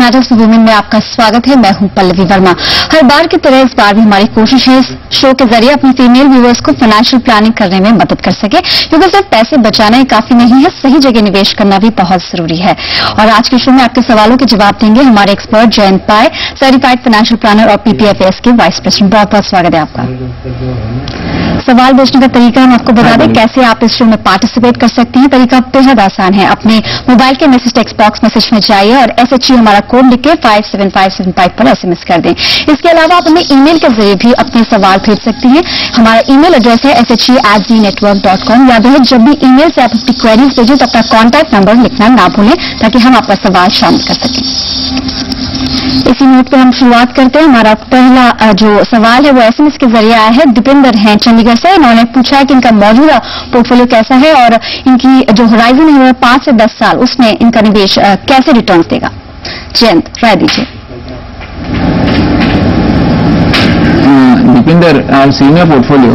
Matters women में आपका स्वागत है। मैं हूं पल्लवी वर्मा। हर बार की तरह इस बार भी हमारी कोशिश है इस शो के जरिए अपनी फीमेल व्यूअर्स को फाइनेंशियल प्लानिंग करने में मदद कर सके, क्योंकि सिर्फ पैसे बचाना ही काफी नहीं है, सही जगह निवेश करना भी बहुत जरूरी है। और आज के शो में आपके सवालों के जवाब देंगे हमारे एक्सपर्ट जयंत पाय, सर्टिफाइड फाइनेंशियल प्लानर और PPFAS के वाइस प्रेसिडेंट। बहुत बहुत स्वागत है आपका। सवाल भेजने का तरीका हम आपको बता दें कैसे आप इस शो में पार्टिसिपेट कर सकती हैं। तरीका बेहद आसान है। अपने मोबाइल के मैसेज टेक्स्ट बॉक्स मैसेज में जाइए और SHE हमारा कोड लिख के 57575 पर SMS कर दें। इसके अलावा आप हमें ईमेल के जरिए भी अपने सवाल भेज सकती हैं। हमारा ईमेल एड्रेस है SHE@ZNetwork.com। याद रहे, जब भी ईमेल से आप अपनी क्वेरीज भेजें तो अपना कॉन्टैक्ट नंबर लिखना ना भूलें, ताकि हम आपका सवाल शामिल कर सकें। इसी नोट पे हम शुरुआत करते हैं। हमारा पहला जो सवाल है वो SMS के जरिए आया है। दीपेंद्र हैं चंडीगढ़ से। इन्होंने पूछा है कि इनका मौजूदा पोर्टफोलियो कैसा है और इनकी जो होराइजन है वो 5 से 10 साल, उसमें इनका निवेश कैसे रिटर्न देगा। जयंत, राय दीजिए। दीपेंद्र, सीनियर पोर्टफोलियो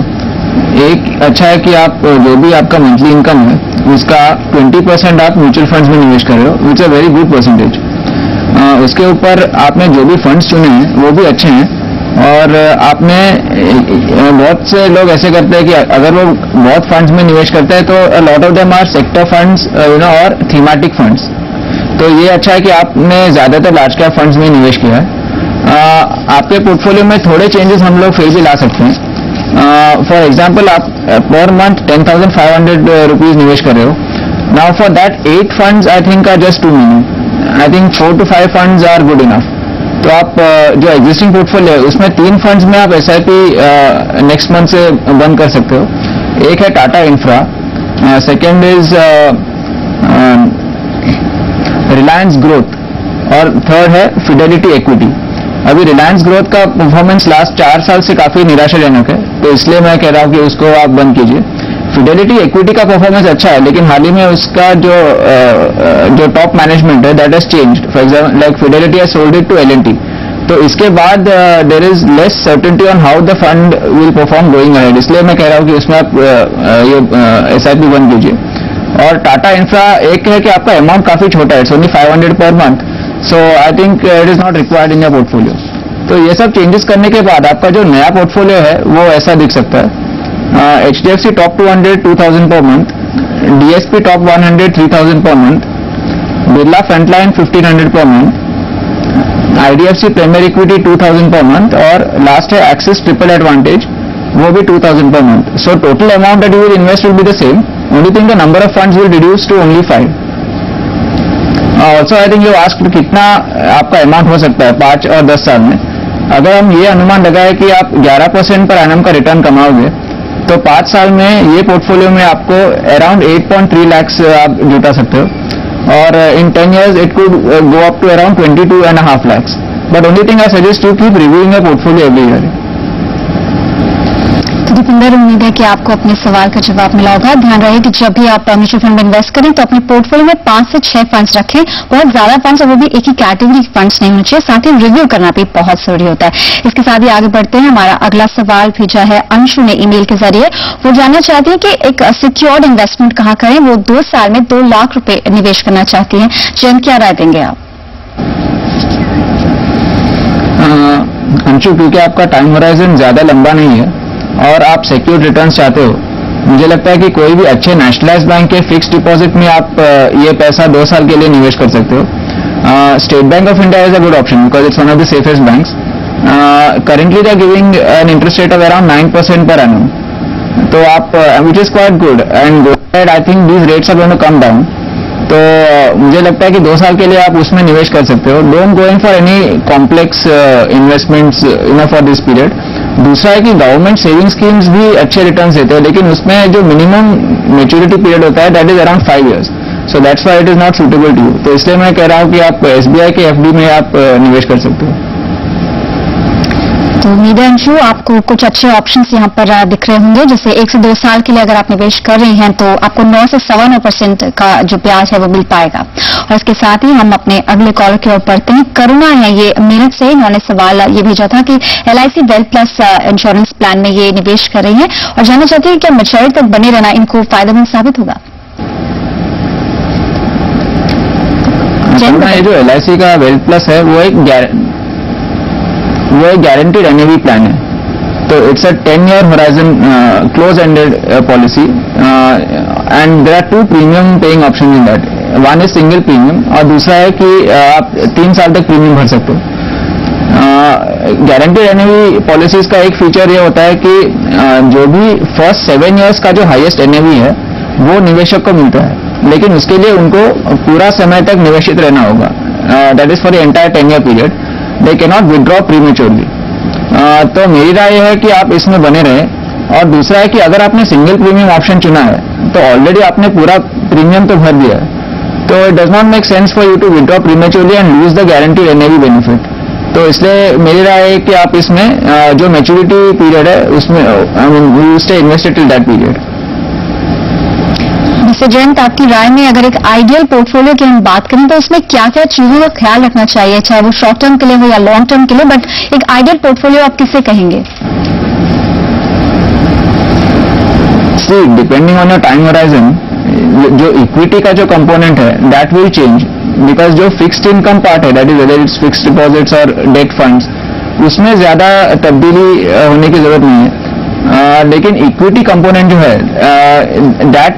एक अच्छा है कि आप जो भी आपका मंथली इनकम है उसका 20% आप म्यूचुअल फंड्स में निवेश कर रहे हो, विच अ वेरी गुड परसेंटेज। उसके ऊपर आपने जो भी फंड्स चुने हैं वो भी अच्छे हैं। और आपने बहुत से लोग ऐसे करते हैं कि अगर वो बहुत फंड्स में निवेश करते हैं तो lot of them are sector funds और थीमेटिक फंड्स। तो ये अच्छा है कि आपने ज्यादातर लार्ज कैप फंड्स में निवेश किया है। आपके पोर्टफोलियो में थोड़े चेंजेस हम लोग फिर भी ला सकते हैं। फॉर एग्जाम्पल, आप पर मंथ 10,500 रुपीज निवेश कर रहे हो। Now for that 8 funds I think are just too many. I think 4 to 5 funds are good enough. तो आप जो एग्जिस्टिंग पोर्टफोलियो है उसमें 3 फंड्स में आप SIP नेक्स्ट मंथ से बंद कर सकते हो। एक है Tata infra, second is Reliance growth और थर्ड है फिडेलिटी इक्विटी। अभी रिलायंस ग्रोथ का परफॉर्मेंस लास्ट 4 साल से काफी निराशाजनक है, तो इसलिए मैं कह रहा हूं कि उसको आप बंद कीजिए। फिडेलिटी इक्विटी का परफॉर्मेंस अच्छा है, लेकिन हाल ही में उसका जो टॉप मैनेजमेंट है that has changed. For example, like Fidelity has sold it to L&T, तो इसके बाद there is less certainty on how the fund will perform going ahead. इसलिए मैं कह रहा हूं कि उसमें आप ये SIP बंद कीजिए। और टाटा इंफ्रा एक है कि आपका अमाउंट काफी छोटा है, it's only 500 per month, so I think it is not required in your portfolio. तो ये सब चेंजेस करने के बाद आपका जो नया पोर्टफोलियो है वो ऐसा दिख सकता है। HDFC top 200 2,000 per month, DSP top 100 3,000 per month, Birla frontline 1,500 per month, IDFC premiere equity 2,000 per month और लास्ट है एक्सिस ट्रिपल एडवांटेज, वो भी 2,000 per month. So total amount that you will invest will be the same. Only thing the number of funds will reduce to only 5. Also I think you asked कितना आपका amount हो सकता है 5 और 10 साल में. अगर हम ये अनुमान लगाए कि आप 11% पर एनम का रिटर्न कमाओगे तो 5 साल में ये पोर्टफोलियो में आपको अराउंड 8.3 lakhs आप जुटा सकते हो और in 10 years it could go up to around 22.5 lakhs. But only thing I suggest you keep reviewing your portfolio every year. तो दीपेंद्र, उम्मीद है कि आपको अपने सवाल का जवाब मिला होगा. ध्यान रहे कि जब भी आप म्यूचुअल फंड में इन्वेस्ट करें तो अपने पोर्टफोलियो में 5 से 6 फंड्स रखें. बहुत ज्यादा फंड्स और वो भी एक ही कैटेगरी के फंड्स नहीं होने चाहिए. साथ ही रिव्यू करना भी बहुत जरूरी होता है. इसके साथ ही आगे बढ़ते हैं. हमारा अगला सवाल भेजा है अंशु ने ईमेल के जरिए. वो जानना चाहती है कि एक सिक्योर्ड इन्वेस्टमेंट कहाँ करें. वो 2 साल में 2 लाख रुपए निवेश करना चाहती है. जयंत, क्या राय देंगे आप? अंशु, क्योंकि आपका टाइम होराइजन ज्यादा लंबा नहीं है और आप सिक्योर्ड रिटर्न्स चाहते हो, मुझे लगता है कि कोई भी अच्छे नेशनलाइज्ड बैंक के फिक्स्ड डिपॉजिट में आप ये पैसा 2 साल के लिए निवेश कर सकते हो. State Bank of India is a good option because it's one of the safest banks. Currently they are giving an interest rate of around 9% per annum. तो आप which is quite good and I think these rates are going to come down. तो मुझे लगता है कि 2 साल के लिए आप उसमें निवेश कर सकते हो. Don't go in for any complex investments for this period. दूसरा है कि गवर्नमेंट सेविंग स्कीम्स भी अच्छे रिटर्न्स देते हैं, लेकिन उसमें जो मिनिमम मैच्योरिटी पीरियड होता है that is around 5 years. So that's why it is not suitable to you. तो इसलिए मैं कह रहा हूं कि आप SBI के FD में आप निवेश कर सकते हो. तो उम्मीद है अंशु आपको कुछ अच्छे ऑप्शंस यहाँ पर दिख रहे होंगे. जैसे 1 से 2 साल के लिए अगर आप निवेश कर रहे हैं तो आपको 9 से 9.25% का जो ब्याज है वो मिल पाएगा. और इसके साथ ही हम अपने अगले कॉलर की ओर बढ़ते हैं. करुणा है ये मेरठ से. इन्होंने सवाल ये भेजा था कि LIC wealth plus insurance plan में ये निवेश कर रही हैं और जानना चाहती है क्या मैच्योरिटी तक बने रहना इनको फायदेमंद साबित होगा. ये जो LIC का वेल्थ प्लस है वो एक गारंटीड NAV प्लान है. तो it's a 10-year horizon close ended policy and there are 2 premium paying option in that. One is single premium और दूसरा है कि आप 3 साल तक प्रीमियम भर सकते हो. गारंटीड NAV पॉलिसीज का एक फीचर ये होता है कि जो भी फर्स्ट 7 years का जो हाईएस्ट NAV है वो निवेशक को मिलता है, लेकिन उसके लिए उनको पूरा समय तक निवेशित रहना होगा. That is for the entire 10-year period. They can not withdraw prematurely. तो मेरी राय है कि आप इसमें बने रहें. और दूसरा है कि अगर आपने सिंगल प्रीमियम ऑप्शन चुना है तो ऑलरेडी आपने पूरा प्रीमियम तो भर दिया है, तो it does not make sense for you to withdraw prematurely and lose the guaranteed NAV benefit. तो इसलिए मेरी राय है कि आप इसमें जो मैच्योरिटी पीरियड है उसमें you stay invested till that period. Mister Jayant, आपकी राय में अगर एक आइडियल पोर्टफोलियो की हम बात करें तो उसमें क्या क्या चीजों का ख्याल रखना चाहिए, चाहे वो शॉर्ट टर्म के लिए हो या लॉन्ग टर्म के लिए, बट एक आइडियल पोर्टफोलियो आप किसे कहेंगे? See, depending on your time horizon, जो इक्विटी का जो कंपोनेंट है दैट विल चेंज, बिकॉज जो फिक्स्ड इनकम पार्ट है, that is whether it's fixed deposits और डेट फंड्स, उसमें ज्यादा तब्दीली होने की जरूरत नहीं है. लेकिन इक्विटी कंपोनेंट जो है दैट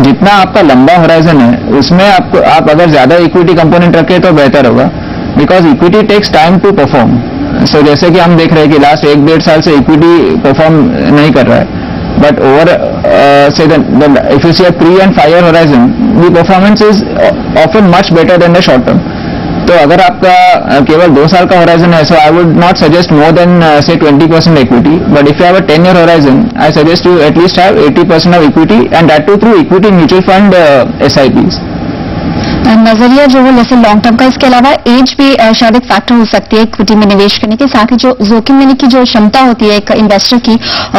जितना आपका लंबा होराइजन है उसमें आप अगर ज्यादा इक्विटी कंपोनेंट रखें तो बेहतर होगा, because equity takes time to perform. So जैसे कि हम देख रहे हैं कि लास्ट 1-1.5 साल से इक्विटी परफॉर्म नहीं कर रहा है, but over say if you see a 3 and 5 year horizon, the performance is often much better than the short term. तो अगर आपका केवल 2 साल का horizon है, so I would not suggest more than say 20% equity, but if you have a 10-year horizon, I suggest you at least have 80% of equity, and that too through equity mutual fund SIPs. नजरिया जो है जैसे long term का, इसके अलावा as भी शायद एक फैक्टर हो सकती है इक्विटी में निवेश करने के, साथ ही जो जोखिम लेने की जो क्षमता होती है एक इन्वेस्टर की,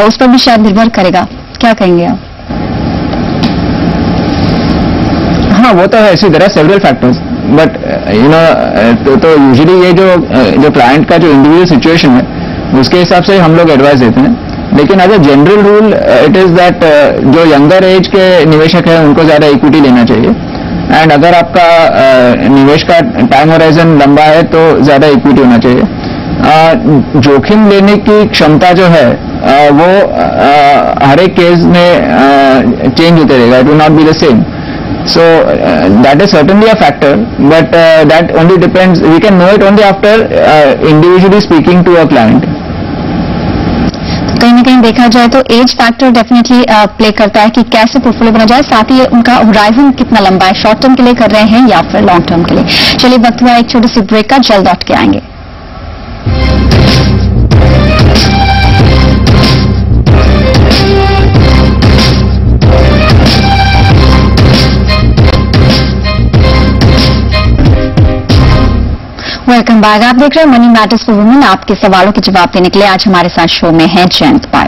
उस पर भी शायद निर्भर करेगा. क्या कहेंगे आप? हाँ, वो तो है. इसी तरह several factors, but you know तो यूजुअली ये जो क्लाइंट का जो इंडिविजुअल सिचुएशन है उसके हिसाब से हम लोग एडवाइस देते हैं. लेकिन as a general rule it is that जो यंगर एज के निवेशक हैं उनको ज्यादा इक्विटी लेना चाहिए, एंड अगर आपका निवेश का टाइम होराइजन लंबा है तो ज्यादा इक्विटी होना चाहिए. जोखिम लेने की क्षमता जो है वो हर एक केस में चेंज होते रहेगा. It will not be the same. So that is certainly a factor, but that only depends. We can know it only after individually speaking to a client. कहीं ना कहीं देखा जाए तो एज फैक्टर डेफिनेटली प्ले करता है कि कैसे पोर्टफोलियो बना जाए, साथ ही उनका होराइजन कितना लंबा है, शॉर्ट टर्म के लिए कर रहे हैं या फिर लॉन्ग टर्म के लिए. चलिए वक्त हुआ एक छोटे से ब्रेक का, जल्द लौट के आएंगे. Welcome back. आप देख रहे हैं मनी मैटर्स फॉर वुमेन. आपके सवालों के जवाब देने के लिए आज हमारे साथ शो में है जयंत पाल.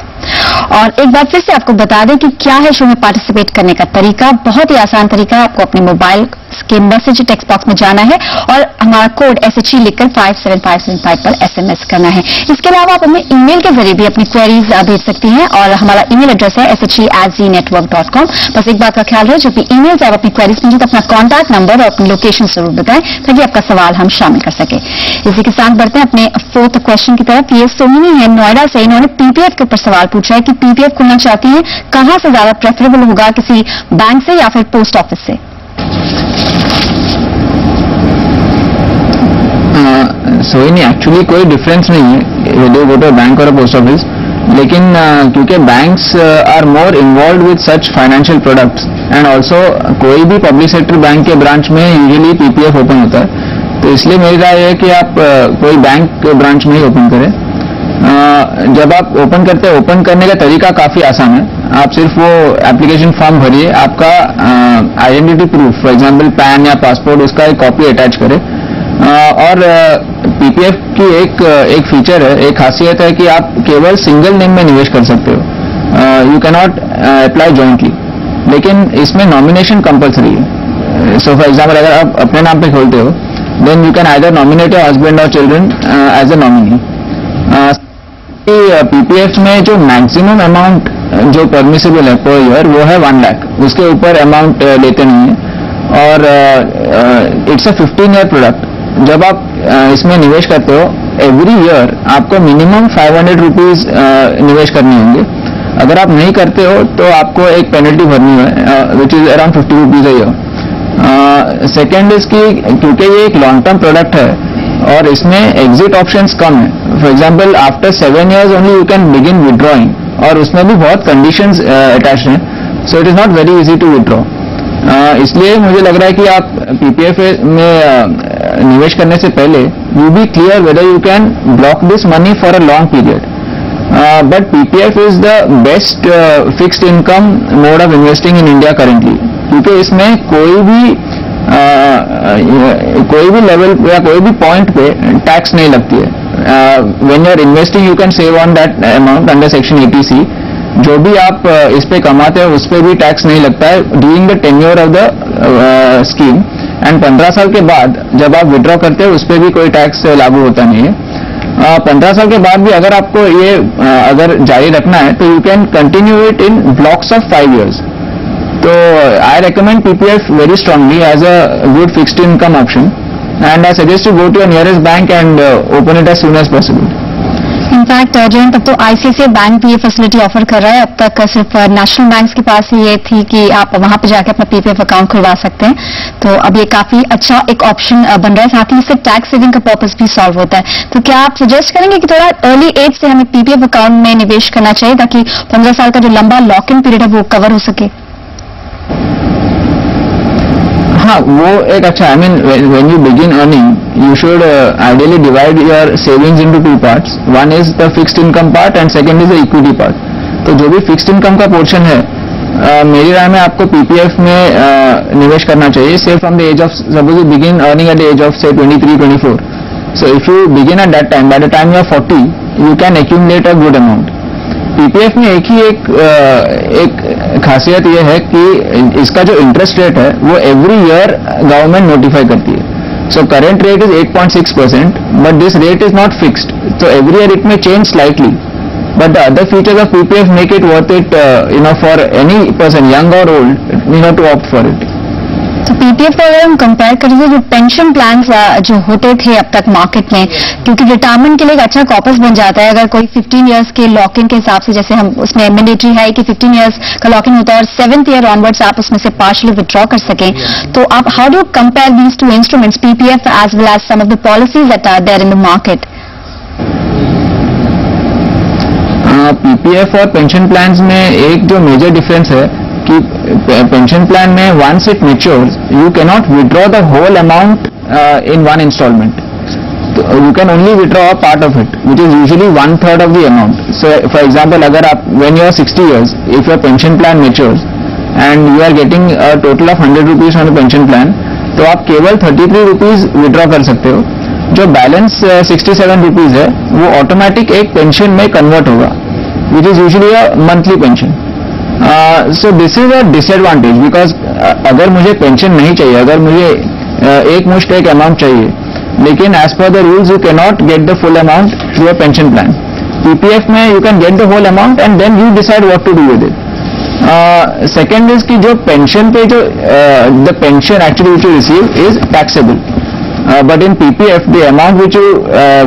और एक बार फिर से आपको बता दें कि क्या है शो में पार्टिसिपेट करने का तरीका. बहुत ही आसान तरीका है. आपको अपने मोबाइल के मैसेज टेक्स्ट बॉक्स में जाना है और हमारा कोड SHE लिखकर 57575 पर SMS करना है. इसके अलावा आप हमें ईमेल के जरिए भी अपनी क्वेरीज भेज सकती हैं और हमारा ईमेल एड्रेस है SHE@ZNetwork.com. बस एक बात का ख्याल रहे, जो भी ईमेल से आप अपनी क्वेरीज भेजें तो अपना कॉन्टैक्ट नंबर और अपनी लोकेशन जरूर बताएं ताकि आपका सवाल हम शामिल कर सके. इसी के साथ बढ़ते हैं अपने 4th क्वेश्चन की तरफ. ये सोहिनी है नोएडा से. इन्होंने PPF के ऊपर सवाल पूछा है कि PPF खोलना चाहती है, कहां से ज्यादा प्रेफरेबल होगा, किसी बैंक से या फिर पोस्ट ऑफिस से? सोहिनी, एक्चुअली कोई डिफरेंस नहीं है whether you go to a bank और पोस्ट ऑफिस, लेकिन क्योंकि banks are more involve with such financial products and also कोई भी पब्लिक सेक्टर बैंक के ब्रांच में यूजुअली PPF ओपन होता है, तो इसलिए मेरी राय है कि आप कोई बैंक ब्रांच में ही ओपन करें. जब आप ओपन करते हैं, ओपन करने का तरीका काफी आसान है. आप सिर्फ वो एप्लीकेशन फॉर्म भरिए, आपका identity proof for example pan या पासपोर्ट, उसका एक कॉपी अटैच करें. और PPF की एक फीचर है, एक खासियत है कि आप केवल सिंगल नेम में निवेश कर सकते हो. You can not apply jointly, लेकिन इसमें नॉमिनेशन कंपलसरी है. सो फॉर एग्जांपल अगर आप अपने नाम पे खोलते हो, then you can either nominate your husband और children as a nominee. PPF में जो मैक्सिमम अमाउंट जो परमिसिबल है पर ईयर वो है 1 लाख. उसके ऊपर अमाउंट लेते नहीं है. और इट्स अ 15-year प्रोडक्ट। जब आप इसमें निवेश करते हो एवरी ईयर आपको मिनिमम 500 रुपीज निवेश करने होंगे। अगर आप नहीं करते हो तो आपको एक पेनल्टी भरनी है which is around 50 rupees a year. Second is कि क्योंकि ये एक लॉन्ग टर्म प्रोडक्ट है और इसमें एग्जिट ऑप्शंस कम है। For example after 7 years only you can begin withdrawing, और उसमें भी बहुत कंडीशंस अटैच्ड हैं, so it is not very easy to withdraw. इसलिए मुझे लग रहा है कि आप पीपीएफ में निवेश करने से पहले you be clear whether you can block this money for a long period. But PPF is the best fixed income mode of investing in India currently, क्योंकि इसमें कोई भी लेवल या कोई भी पॉइंट पे टैक्स नहीं लगती है। When you are investing you can save on that amount under section 80C। जो भी आप इस पे कमाते हैं उस पे भी टैक्स नहीं लगता है during the tenure of the scheme. And 15 साल के बाद जब आप विड्रॉ करते हो उस पे भी कोई टैक्स लागू होता नहीं है। 15 साल के बाद भी अगर आपको ये अगर जारी रखना है तो you can continue it in blocks of 5 years। तो I recommend PPF very strongly as a good fixed income option, and I suggest to go to your nearest bank and open it as soon as possible. In fact Jayant, अब तो ICICI bank भी ये facility offer कर रहा है। अब तक सिर्फ नेशनल बैंक्स के पास ही ये थी कि आप वहां पे जाके अपना पीपीएफ अकाउंट खुलवा सकते हैं, तो अब ये काफी अच्छा एक ऑप्शन बन रहा है। साथ ही इससे टैक्स सेविंग का पर्पस भी सॉल्व होता है। तो क्या आप सजेस्ट करेंगे कि थोड़ा अर्ली एज से हमें पीपीएफ अकाउंट में निवेश करना चाहिए ताकि 15 साल का जो लंबा लॉक इन पीरियड है वो कवर हो सके? हाँ, वो एक अच्छा, I mean when you begin earning you should ideally divide your savings into 2 parts। One is the fixed income part and second is the equity part. तो जो भी फिक्स्ड इनकम का पोर्शन है मेरी राय में आपको पीपीएफ में निवेश करना चाहिए, say from the age of, suppose you begin earning at the age of say 23-24। So if you begin at that time, by the time you are 40 you can accumulate a good amount. PPF में एक खासियत यह है कि इसका जो interest rate है वो एवरी ईयर गवर्नमेंट नोटिफाई करती है। So current rate is 8.6%, but this rate is not fixed, तो every year it may change slightly, but the other features of PPF make it worth it for any person young और old to opt for it. तो PPF को अगर हम compare करें तो जो pension plan जो होते थे अब तक मार्केट में, क्योंकि रिटायरमेंट के लिए एक अच्छा कॉपस बन जाता है अगर कोई 15 years के लॉक इन के हिसाब से, जैसे हम उसमें मैंडेटरी है कि 15 years का लॉक इन होता है और 7th year ऑनवर्ड्स आप उसमें से पार्शियली विथड्रॉ कर सकें। तो आप how do compare these two instruments, PPF as well as some of the policies that are there in the market? PPF और पेंशन प्लान्स में एक जो मेजर डिफरेंस है कि पेंशन प्लान में once it matures you cannot withdraw the whole amount in one instalment, you can only withdraw a part of it which is usually 1/3 of the amount. So for example अगर आप when you are 60 years if your pension plan matures and you are getting a total of 100 rupees on the pension plan, तो आप केवल 33 rupees withdraw कर सकते हो। जो balance 67 rupees है वो ऑटोमेटिक एक पेंशन में कन्वर्ट होगा विच is usually a monthly pension. So this is a disadvantage because अगर मुझे पेंशन नहीं चाहिए, अगर मुझे एक मुश्त एक अमाउंट चाहिए, लेकिन as per the rules you can not get the full amount through a pension plan. PPF में you can get the whole amount and then you decide what to do with it. Second is कि जो pension पे जो the pension actually which you receive is taxable, but in PPF the amount which you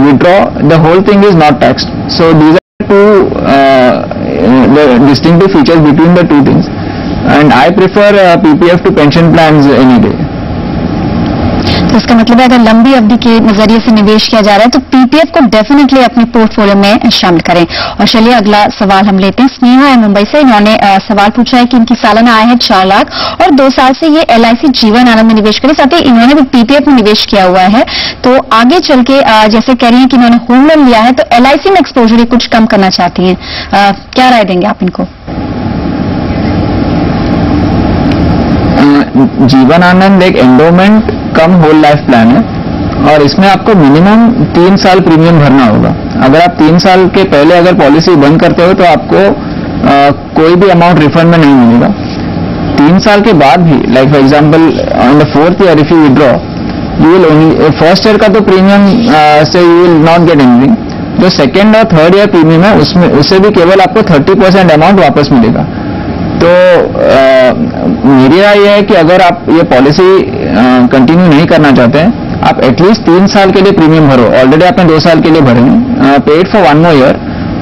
withdraw the whole thing is not taxed. So these are two the distinctive features between the two things, and I prefer PPF to pension plans any day. तो इसका मतलब है अगर लंबी अवधि के नजरिए से निवेश किया जा रहा है तो पीपीएफ को डेफिनेटली अपने पोर्टफोलियो में शामिल करें। और चलिए अगला सवाल हम लेते हैं। स्नेहा है मुंबई से, इन्होंने सवाल पूछा है कि इनकी सालाना आय है 4 लाख और 2 साल से ये एलआईसी जीवन आनंद में निवेश करें, साथ ही इन्होंने भी पीपीएफ में निवेश किया हुआ है। तो आगे चल के जैसे कह रही है कि इन्होंने होम लोन लिया है तो एलआईसी में एक्सपोजर कुछ कम करना चाहती है, क्या राय देंगे आप इनको? जीवन आनंद एक एंडोमेंट कम होल लाइफ प्लान है और इसमें आपको मिनिमम 3 साल प्रीमियम भरना होगा। अगर आप 3 साल के पहले अगर पॉलिसी बंद करते हो तो आपको कोई भी अमाउंट रिफंड में नहीं मिलेगा। 3 साल के बाद भी, like for example on the 4th year if you withdraw you will only, first year का तो प्रीमियम से you will not get anything, जो सेकेंड और थर्ड ईयर प्रीमियम है उसमें उससे भी केवल आपको 30% अमाउंट वापस मिलेगा। तो मेरी राय यह है कि अगर आप ये पॉलिसी कंटिन्यू नहीं करना चाहते हैं, आप एटलीस्ट 3 साल के लिए प्रीमियम भरो। ऑलरेडी आपने 2 साल के लिए भरे हैं, पेड फॉर 1 more year,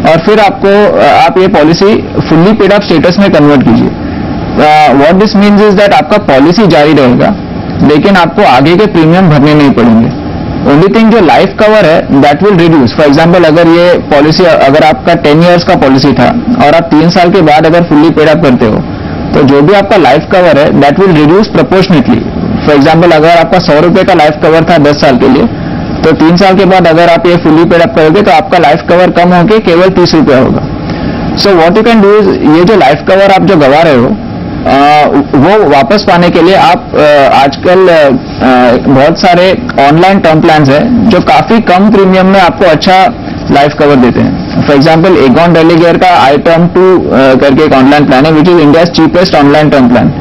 और फिर आप ये policy fully paid up status में कन्वर्ट कीजिए। What this means is that आपका पॉलिसी जारी रहेगा, लेकिन आपको आगे के प्रीमियम भरने नहीं पड़ेंगे। ओनली थिंग जो लाइफ कवर है that will reduce. For example, अगर ये पॉलिसी, अगर आपका 10 years का पॉलिसी था और आप 3 साल के बाद अगर फुल्ली पेड अप करते हो, तो जो भी आपका लाइफ कवर है that will reduce proportionately. For example, अगर आपका 100 रुपए का लाइफ कवर था 10 साल के लिए, तो 3 साल के बाद अगर आप ये फुल्ली पेड अप करोगे तो आपका लाइफ कवर कम होकर केवल 30 रुपया होगा। So what you can do is, ये जो लाइफ कवर आप जो गवा रहे हो वो वापस पाने के लिए आप आजकल बहुत सारे ऑनलाइन टर्म प्लान्स हैं जो काफी कम प्रीमियम में आपको अच्छा लाइफ कवर देते हैं। फॉर एग्जाम्पल, एगॉन डेलीगेयर का आई टर्म 2 करके एक ऑनलाइन प्लान है, which is India's cheapest online term plan.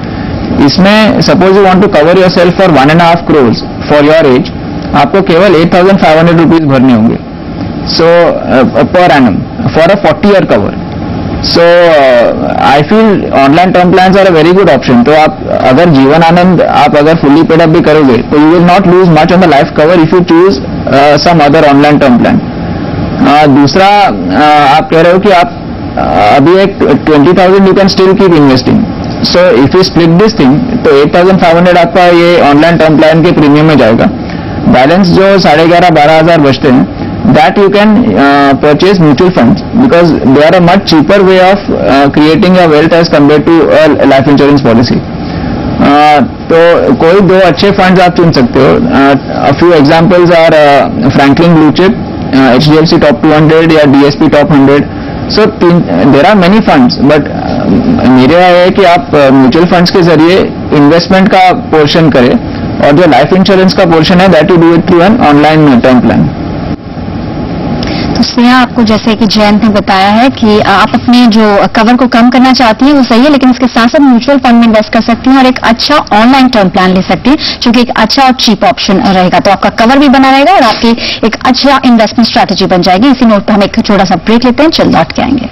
इसमें suppose you want to cover yourself for 1.5 crores for your age, आपको केवल 8,500 रुपीज भरने होंगे, so per annum for a 40-year कवर। So I feel online term plans are a very good option. तो आप अगर जीवन आनंद आप अगर फुल्ली पेड अप भी करोगे तो you will not lose much on the life cover if you choose some other online term plan. दूसरा, आप कह रहे हो कि आप अभी एक 20,000 you can still keep investing. So if you split this thing, तो 8,500 आपका ये ऑनलाइन टर्म प्लान के प्रीमियम में जाएगा। बैलेंस जो 11,500-12,000 बचते हैं, that you can purchase mutual funds because they are a much cheaper way of creating a wealth as compared to a life insurance policy. तो कोई 2 अच्छे फंड्स आप चुन सकते हो। a few examples are Franklin Blue Chip, HDFC Top 200 या DSP Top 100. So there are many funds, but मेरा है कि आप म्यूचुअल फंड्स के जरिए इन्वेस्टमेंट का पोर्शन करें, और जो लाइफ इंश्योरेंस का पोर्शन है that you do it through an online term plan. तो स्नेहा, आपको जैसे कि जयंत ने बताया है कि आप अपने जो कवर को कम करना चाहती हैं वो सही है, लेकिन इसके साथ साथ म्यूचुअल फंड में इन्वेस्ट कर सकती हैं और एक अच्छा ऑनलाइन टर्म प्लान ले सकती हैं, जो कि एक अच्छा और चीप ऑप्शन रहेगा। तो आपका कवर भी बना रहेगा और आपकी एक अच्छा इन्वेस्टमेंट स्ट्रैटेजी बन जाएगी। इसी नोट पर हम एक छोटा सा ब्रेक लेते हैं, चल लौट के आएंगे।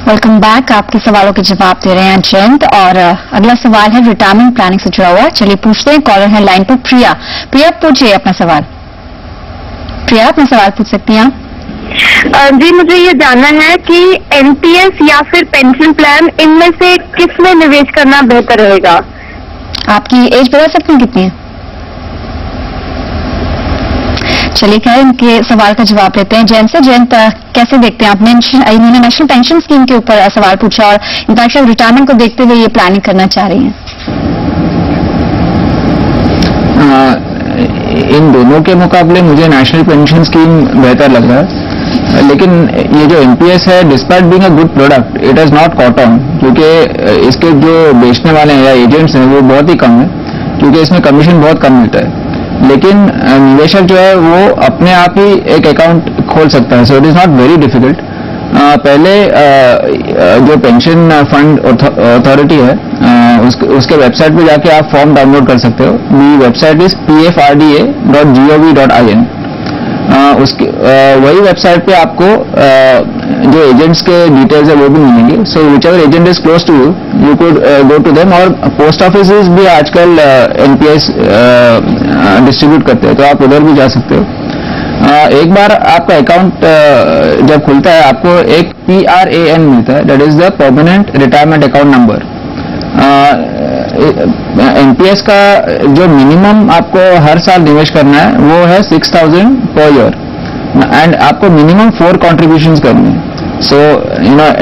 Welcome back. आपके सवालों के जवाब दे रहे हैं जयंत, और अगला सवाल है रिटायरमेंट प्लानिंग से जुड़ा हुआ। चलिए पूछते हैं, कॉलर है लाइन पर प्रिया। प्रिया, पूछिए अपना सवाल। प्रिया, अपना सवाल पूछ सकती हैं आप। जी, मुझे ये जानना है कि एनपीएस या फिर पेंशन प्लान, इनमें से किस में निवेश करना बेहतर रहेगा? आपकी एज बता सकते हैं कितनी है? चलिए खैर, इनके सवाल का जवाब लेते हैं जयंत से। जयंत, कैसे देखते हैं आप? इन्होंने नेशनल पेंशन स्कीम के ऊपर सवाल पूछा और इनफैक्ट रिटायरमेंट को देखते हुए ये प्लानिंग करना चाह रही हैं। इन दोनों के मुकाबले मुझे नेशनल पेंशन स्कीम बेहतर लग रहा है, लेकिन ये जो एनपीएस है, despite being a good product, it is not caught on, क्योंकि इसके जो बेचने वाले हैं या एजेंट्स हैं वो बहुत ही कम है, क्योंकि इसमें कमीशन बहुत कम मिलता है। लेकिन निवेशक जो है वो अपने आप ही एक अकाउंट खोल सकता है, सो it is not very difficult. पहले जो पेंशन फंड अथॉरिटी है उसके वेबसाइट पे जाके आप फॉर्म डाउनलोड कर सकते हो। दी वेबसाइट इज pfrda.gov.in। वही वेबसाइट पे आपको जो एजेंट्स के डिटेल्स है वो भी मिलेंगे। So whichever agent is close to you, you could go to them. और पोस्ट ऑफिस भी आजकल एनपीएस डिस्ट्रीब्यूट करते हैं, तो आप उधर भी जा सकते हो। एक बार आपका अकाउंट जब खुलता है, आपको एक PRAN मिलता है, that is the permanent retirement account number. NPS का जो मिनिमम आपको हर साल निवेश करना है वो है 6,000 पर ईयर, एंड आपको मिनिमम 4 कॉन्ट्रीब्यूशंस करनी है। So,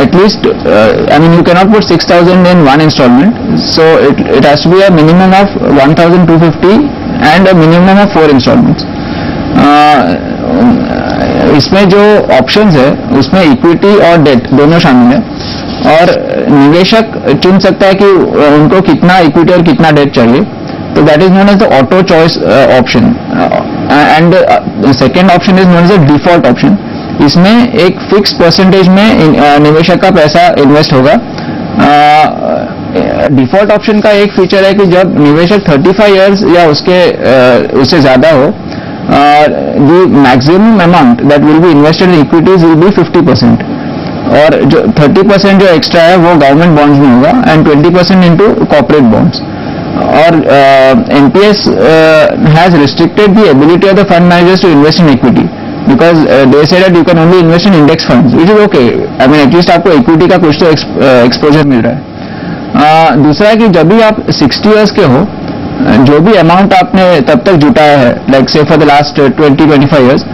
at least, you cannot put 6,000 in one installment. So, it has to be a minimum of 1,250 and a minimum of 4 installments. इसमें जो ऑप्शंस है उसमें इक्विटी और डेट दोनों शामिल है, और निवेशक चुन सकता है कि उनको कितना इक्विटी और कितना डेट चाहिए। तो that is known as the auto choice option, and second option is known as the default option. इसमें एक फिक्स परसेंटेज में निवेशक का पैसा इन्वेस्ट होगा, डिफॉल्ट ऑप्शन का एक फीचर है कि जब निवेशक 35 इयर्स या उससे ज्यादा हो, the maximum amount that will be invested in equities will be 50%, और जो 30% जो एक्स्ट्रा है वो गवर्नमेंट बॉन्ड्स में होगा एंड 20% इनटू कॉर्पोरेट बॉन्ड्स. और NPS has restricted the ability of the fund managers to invest in equity because they say that you can only invest in index funds, which is okay. I mean at least आपको equity का कुछ तो exposure मिल रहा है. दूसरा है कि जब भी आप 60 इयर्स के हो, जो भी अमाउंट आपने तब तक जुटाया है, लाइक से for the last 20-25 years,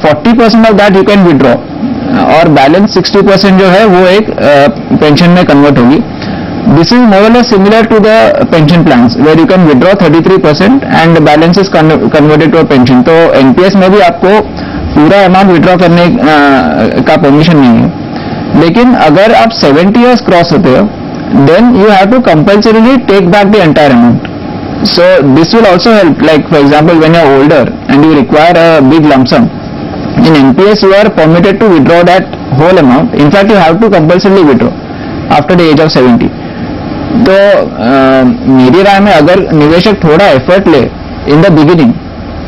40% of that you can withdraw, और बैलेंस 60% जो है वो एक पेंशन में कन्वर्ट होगी. This is more or less similar to the pension plans where you can withdraw 33% and the balance is converted to a pension. तो NPS में भी आपको पूरा अमाउंट विड्रॉ करने का परमिशन नहीं है. लेकिन अगर आप 70 इयर्स क्रॉस होते हो, then you have to compulsorily take back the entire amount. So this will also help, like for example when you are older and you require a big lump sum, in NPS you are permitted to withdraw that whole amount. In fact you have to compulsorily withdraw after the age of 70. तो मेरी राय में अगर निवेशक थोड़ा effort ले in the beginning,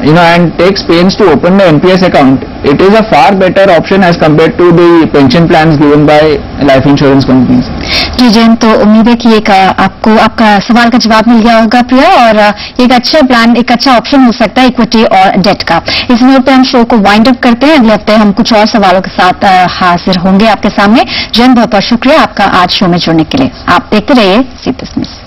and takes pains to open the NPS account, it is a far better option as compared to the pension plans given by life insurance companies. जी जैन, तो उम्मीद है कि आपको आपका सवाल का जवाब मिल गया होगा प्रिया, और एक अच्छा प्लान, एक अच्छा ऑप्शन हो सकता है इक्विटी और डेट का. इस नोट पे हम शो को वाइंड अप करते हैं. अगले हफ्ते हम कुछ और सवालों के साथ हाजिर होंगे आपके सामने. जैन, बहुत बहुत शुक्रिया आपका आज शो में जुड़ने के लिए. आप देखते रहिए सी बिजनेस.